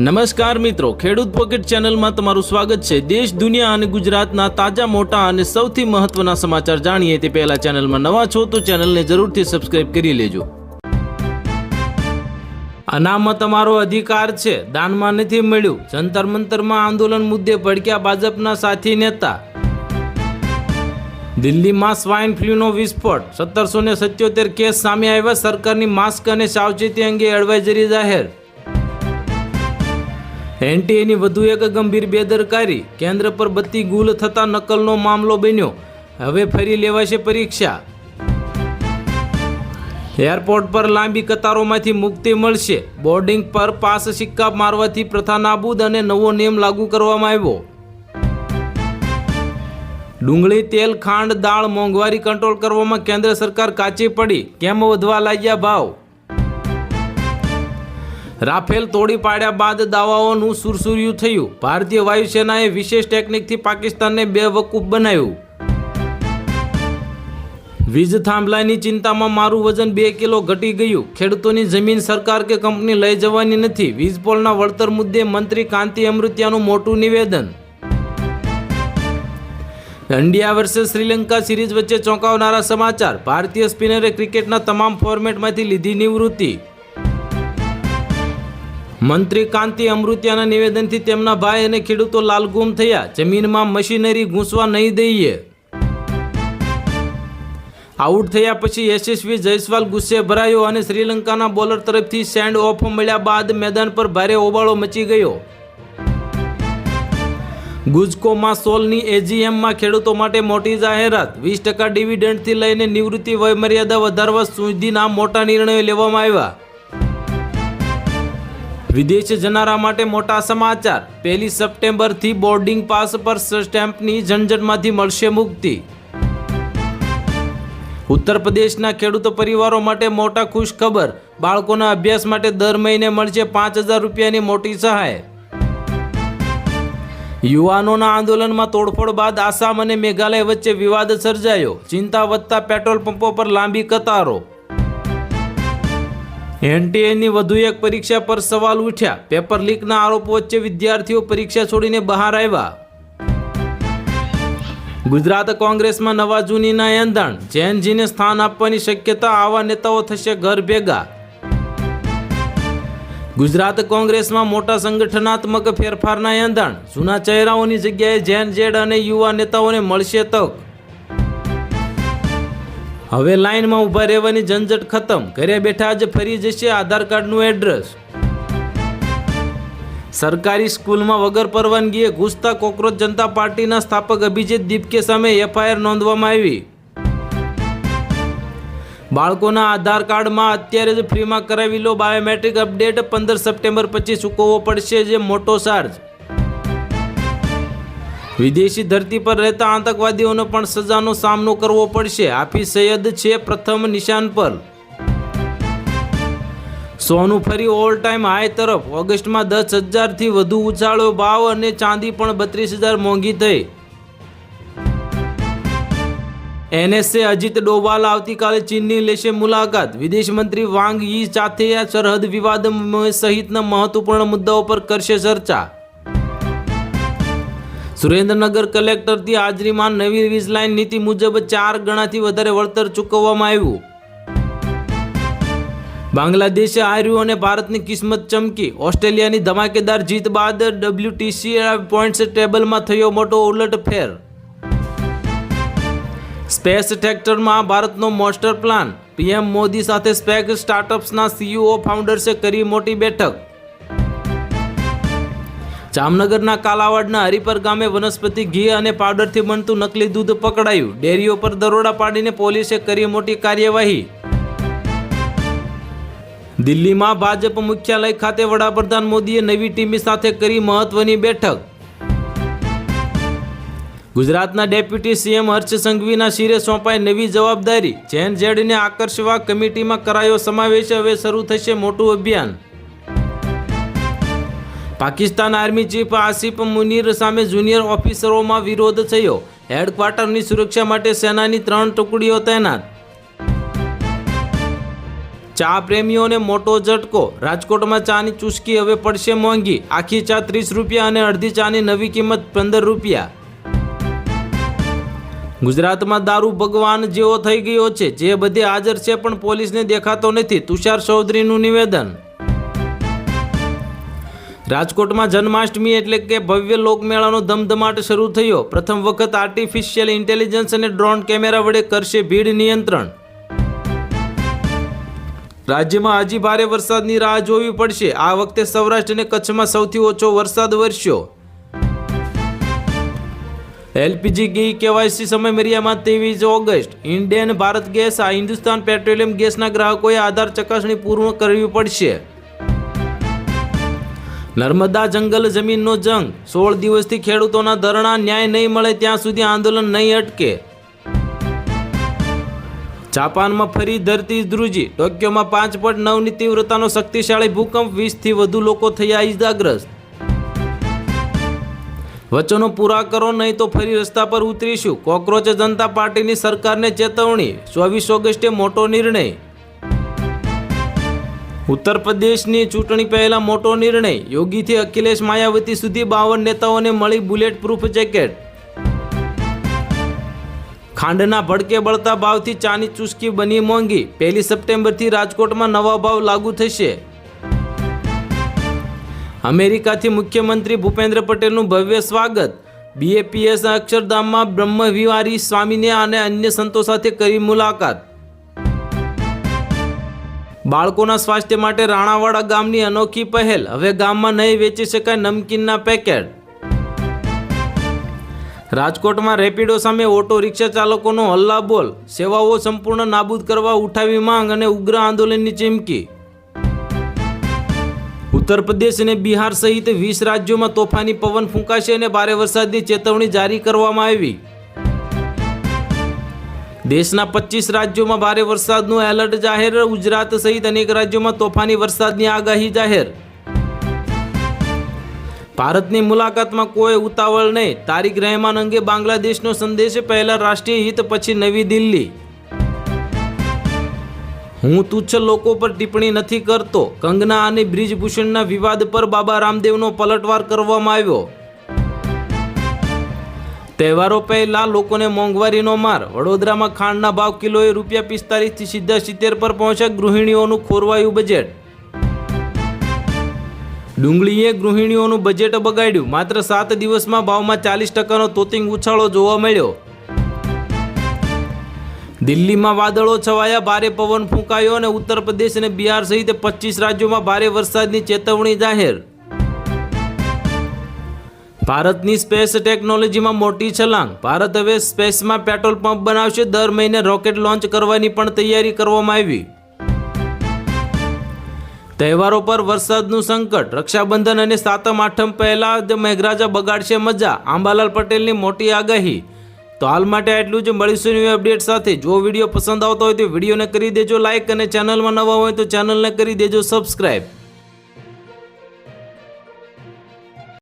નમસ્કાર મિત્રો, ખેડૂત પોકેટ ચેનલમાં તમારું સ્વાગત છે। દેશ, દુનિયા અને ગુજરાતના તાજા, મોટા અને સૌથી મહત્વના સમાચાર જાણીએ તે પહેલા ચેનલમાં નવા છો તો ચેનલને જરૂરથી સબસ્ક્રાઇબ કરી લેજો। અનામત અમારો અધિકાર છે, દાનમાં નથી મળ્યું। જંતર મંતરમાં આંદોલન મુદ્દે ભડક્યા ભાજપના સાથી નેતા। દિલ્હીમાં સ્વાઇન ફ્લૂનો વિસ્ફોટ, 1777 કેસ સામે આવ્યા। સરકારની માસ્ક અને સાવચેતી અંગે એડવાઇઝરી જાહેર। એનટીએની વધુ એક ગંભીર બેદરકારી, કેન્દ્ર પર બત્તી ગુલ થતા નકલનો મામલો બન્યો। હવે ફરી લેવાશે પરીક્ષા। એરપોર્ટ પર લાંબી કતારોમાંથી મુક્તિ મળશે। બોર્ડિંગ પર પાસ સિક્કા મારવાથી પ્રથા નાબૂદ અને નવો નિયમ લાગુ કરવામાં આવ્યો। ડુંગળી, તેલ, ખાંડ, દાળ મોંઘવારી કંટ્રોલ કરવામાં કેન્દ્ર સરકાર કાચી પડી, કેમ વધવા લાગ્યા ભાવ? રાફેલ તોડી પાડ્યા બાદ દાવાઓનું સુરસુર્યું થયું। ભારતીય વાયુસેનાએ વિશેષ ટેકનિકથી પાકિસ્તાનને બેવકૂફ બનાવ્યું। વીજ થાંભલાની ચિંતામાં મારું વજન 2 કિલો ઘટી ગયું। ખેડૂતોની જમીન સરકાર કે કંપની લઈ જવાની નથી। વીજપોલના વળતર મુદ્દે મંત્રી કાંતિ અમૃતિયાનું મોટું નિવેદન। ઇન્ડિયા વર્સેસ શ્રીલંકા સિરીઝ વચ્ચે ચોંકાવનારા સમાચાર, ભારતીય સ્પિનરે ક્રિકેટના તમામ ફોર્મેટમાંથી લીધી નિવૃત્તિ। મંત્રી કાંતિ અમૃતિયાના નિવેદનથી તેમના ભાઈ અને ખેડૂતો લાલગુમ થયા। જમીનમાં મશીનરી ઘૂંસવા નહીં દઈએ। આઉટ થયા પછી યશસ્વી જયસ્વાલ ગુસ્સે ભરાયો અને શ્રીલંકાના બોલર તરફથી સેન્ડ ઓફ મળ્યા બાદ મેદાન પર ભારે હોબાળો મચી ગયો। ગુજકોમાં સોલની એજીએમમાં ખેડૂતો માટે મોટી જાહેરાત, 20% ડિવિડન્ડથી લઈને નિવૃત્તિ વયમર્યાદા વધારવા સુધીના મોટા નિર્ણયો લેવામાં આવ્યા। વિદેશ જનારા માટે મોટા સમાચાર, 1 સપ્ટેમ્બરથી બોર્ડિંગ પાસ પર સ્ટેમ્પની ઝંઝટમાંથી મળશે મુક્તિ। ઉત્તર પ્રદેશના ખેડૂત પરિવારો માટે મોટા ખુશ ખબર, બાળકોના અભ્યાસ માટે દર મહિને મળશે 5000 રૂપિયાની મોટી સહાય। યુવાનોના આંદોલનમાં તોડફોડ બાદ આસામ અને મેઘાલય વચ્ચે વિવાદ સર્જાયો। ચિંતા વધતા પેટ્રોલ પંપો પર લાંબી કતારો। એનટીએની વધુ એક પરીક્ષા પર સવાલ ઉઠ્યા। પેપર લીકના આરોપો વચ્ચે વિદ્યાર્થીઓ પરીક્ષા છોડીને બહાર આવ્યા। ગુજરાત કોંગ્રેસમાં નવા જૂનીના એંધાણ, જૈનજીને સ્થાન આપવાની શક્યતા, આવા નેતાઓ થશે ઘર ભેગા। ગુજરાત કોંગ્રેસમાં મોટા સંગઠનાત્મક ફેરફારના એંધાણ, જૂના ચહેરાઓની જગ્યાએ જૈન જેડ અને યુવા નેતાઓને મળશે તક। હવે લાઇનમાં ઊભા રહેવાની ઝંઝટ ખતમ, ઘરે બેઠા જ ફરી જશે આધાર કાર્ડનું એડ્રેસ। સરકારી સ્કૂલમાં વગર પરવાનગીએ ઘૂસતા કોકરોચ જનતા પાર્ટીના સ્થાપક અભિજીત દીપકે સામે એફઆઈઆર નોંધવામાં આવી। બાળકોના આધાર કાર્ડમાં અત્યારે જ ફ્રીમાં કરાવી લો બાયોમેટ્રિક અપડેટ, 15 સપ્ટેમ્બર પછી ચૂકવવો પડશે જે મોટો ચાર્જ। વિદેશી ધરતી પર રહેતા આતંકવાદીઓને પણ સજાનો સામનો કરવો પડશે, હાફિઝ સૈયદ છે પ્રથમ નિશાન પર। સોનું ફરી ઓલ ટાઈમ હાઈ તરફ, ઓગસ્ટમાં 10,000થી વધુ ઉછાળ્યો ભાવ અને ચાંદી પણ 32,000 મોંઘી થઈ। એનએસએ અજીત ડોભાલ આવતીકાલે ચીનની લેશે મુલાકાત। વિદેશ મંત્રી વાંગ યી સાથે સરહદ વિવાદ સહિતના મહત્વપૂર્ણ મુદ્દાઓ પર કરશે ચર્ચા। સુરેન્દ્રનગર કલેક્ટરથી હાજરીમાં નવી વીજ લાઇન નીતિ મુજબ 4 ગણાથી વધારે વળતર ચૂકવવામાં આવ્યું। બાંગ્લાદેશે હાર્યું અને ભારતની કિસ્મત ચમકી। ઓસ્ટ્રેલિયાની ધમાકેદાર જીત બાદ WTC પોઈન્ટ્સ ટેબલમાં થયો મોટો ઉલટફેર। સ્પેસ સેક્ટરમાં ભારતનો માસ્ટર પ્લાન, પીએમ મોદી સાથે સ્પેસ સ્ટાર્ટઅપ્સના સીઈઓ ફાઉન્ડર્સે કરી મોટી બેઠક। જામનગરના કાલાવાડના હરિપર ગામે વનસ્પતિ ઘી અને પાવડરથી બનતું નકલી દૂધ પકડાયું। ડેરીઓ પર દરોડા પાડીને પોલીસે કરી મોટી કાર્યવાહી। દિલ્હીમાં ભાજપ મુખ્યાલય ખાતે વડાપ્રધાન મોદીએ નવી ટીમ સાથે કરી મહત્વની બેઠક। ગુજરાતના ડેપ્યુટી સીએમ હર્ષ સંઘવીના શિરે સોંપાઈ નવી જવાબદારી। જૈન જેડને આકર્ષવા કમિટીમાં કરાયો સમાવેશ, હવે શરૂ થશે મોટું અભિયાન। પાકિસ્તાન આર્મી ચીફ આસિફ મુનીર સામે જુનિયર ઓફિસરોમાં વિરોધ થયો। હેડક્વાર્ટરની સુરક્ષા માટે સેનાની 3 ટુકડીઓ તૈનાત। ચા પ્રેમીઓને મોટો ઝટકો. રાજકોટમાં ચાની ચુસ્કી હવે પડશે મોંઘી. આખી ચા 30 રૂપિયા અને અડધી ચાની નવી કિંમત 15 રૂપિયા. ગુજરાતમાં દારૂ ભગવાન જેવો થઈ ગયો છે, જે બધે હાજર છે પણ પોલીસને દેખાતો નથી. તુષાર ચૌધરીનું નિવેદન. રાજકોટમાં જન્માષ્ટમી એટલે કે ભવ્ય લોકમેળાનો ધમધમાટ શરૂ થયો. પ્રથમ વખત આર્ટિફિશિયલ ઇન્ટેલિજન્સ અને ડ્રોન કેમેરા વડે કરશે ભીડ નિયંત્રણ. રાજ્યમાં હજી ભારે વરસાદની રાહ જોવી પડશે. આ વખતે સૌરાષ્ટ્ર અને કચ્છમાં સૌથી ઓછો વરસાદ વરસ્યો. એલપીજી ગઈ કેવાયસી સમયમર્યાદામાં 23 ઓગસ્ટ. ઇન્ડિયન ભારત ગેસ આ હિન્દુસ્તાન પેટ્રોલિયમ ગેસના ગ્રાહકોએ આધાર ચકાસણી પૂર્ણ કરવી પડશે. નર્મદા જંગલ જમીનનો જંગ. 16 દિવસથી ખેડૂતોના ધરણા. ન્યાય નહીં મળે ત્યાં સુધી આંદોલન નહીં અટકે. જાપાનમાં ફરી ધરતી ધ્રુજી. ટોક્યોમાં 5.9ની તીવ્રતાનો શક્તિશાળી ભૂકંપ. 20થી વધુ લોકો થયા ઇજાગ્રસ્ત. વચનો પૂરા કરો નહીં તો ફરી રસ્તા પર ઉતરીશું. કોકરોચ જનતા પાર્ટીની સરકારને ચેતવણી. 24 ઓગસ્ટે મોટો નિર્ણય. ઉત્તર પ્રદેશની ચૂંટણી પહેલા મોટો નિર્ણય. યોગીથી અખિલેશ માયાવતી સુધી 52 નેતાઓને મળી બુલેટ પ્રૂફ જેકેટ. ખાંડના ભડકે બળતા ભાવથી ચાની ચુસ્કી બની મોંઘી. 1 સપ્ટેમ્બરથી રાજકોટમાં નવા ભાવ લાગુ થશે. અમેરિકાથી મુખ્યમંત્રી ભૂપેન્દ્ર પટેલનું ભવ્ય સ્વાગત. BAPS અક્ષરધામમાં બ્રહ્મવિહારી સ્વામીને અને અન્ય સંતો સાથે કરી મુલાકાત. બાળકોના સ્વાસ્થ્ય માટે રાણાવાડા ગામની અનોખી પહેલ. હવે ગામમાં નહીં વેચી શકાય નમકીનના પેકેટ. રાજકોટમાં રેપિડો સામે ઓટો રિક્ષા ચાલકોનો હલ્લાબોલ. સેવાઓ સંપૂર્ણ નાબૂદ કરવા ઉઠાવી માંગ અને ઉગ્ર આંદોલનની ચીમકી. ઉત્તર પ્રદેશ અને બિહાર સહિત 20 રાજ્યોમાં તોફાની પવન ફૂંકાશે અને ભારે વરસાદની ચેતવણી જારી કરવામાં આવી. દેશના 25 રાજ્યોમાં ભારે વરસાદનું એલર્ટ જાહેર. ગુજરાત સહિત અનેક રાજ્યોમાં તોફાની વરસાદની આગાહી જાહેર. ભારતની મુલાકાતમાં કોઈ ઉતાવળ નહીં. તારિક રહેમાન અંગે બાંગ્લાદેશનો સંદેશ. પહેલા રાષ્ટ્રીય હિત પછી નવી દિલ્હી. હું તુચ્છ લોકો પર ટિપ્પણી નથી કરતો. કંગના અને બ્રિજભૂષણના વિવાદ પર બાબા રામદેવનો પલટવાર કરવામાં આવ્યો. તહેવારો પહેલા લોકોને મોંઘવારીનો માર. વડોદરામાં ખાંડના ભાવ કિલોએ ₹45 થી સીધા 70 પર પહોંચ્યા. ગૃહિણીઓનું ખોરવાયું બજેટ. ડુંગળીએ ગૃહિણીઓનું બજેટ બગાડ્યું. માત્ર 7 દિવસમાં ભાવમાં 40%નો તોતિંગ ઉછાળો જોવા મળ્યો. દિલ્હીમાં વાદળો છવાયા. ભારે પવન ફૂંકાયો અને ઉત્તર પ્રદેશ અને બિહાર સહિત 25 રાજ્યોમાં ભારે વરસાદની ચેતવણી જાહેર. ભારતની સ્પેસ ટેકનોલોજીમાં મોટી છલાંગ. ભારત હવે સ્પેસમાં પેટ્રોલ પંપ બનાવશે. દર મહિને રોકેટ લોન્ચ કરવાની પણ તૈયારી કરવામાં આવી. તહેવારો પર વરસાદનું સંકટ. રક્ષાબંધન અને સાતમ આઠમ પહેલા જ મેઘરાજા બગાડશે મજા. આંબાલાલ પટેલની મોટી આગાહી. તો હાલ માટે આટલું જ. મળીશું નવી અપડેટ સાથે. જો વિડીયો પસંદ આવતો હોય તો વિડીયોને કરી દેજો લાઇક અને ચેનલમાં નવા હોય તો ચેનલને કરી દેજો સબસ્ક્રાઈબ.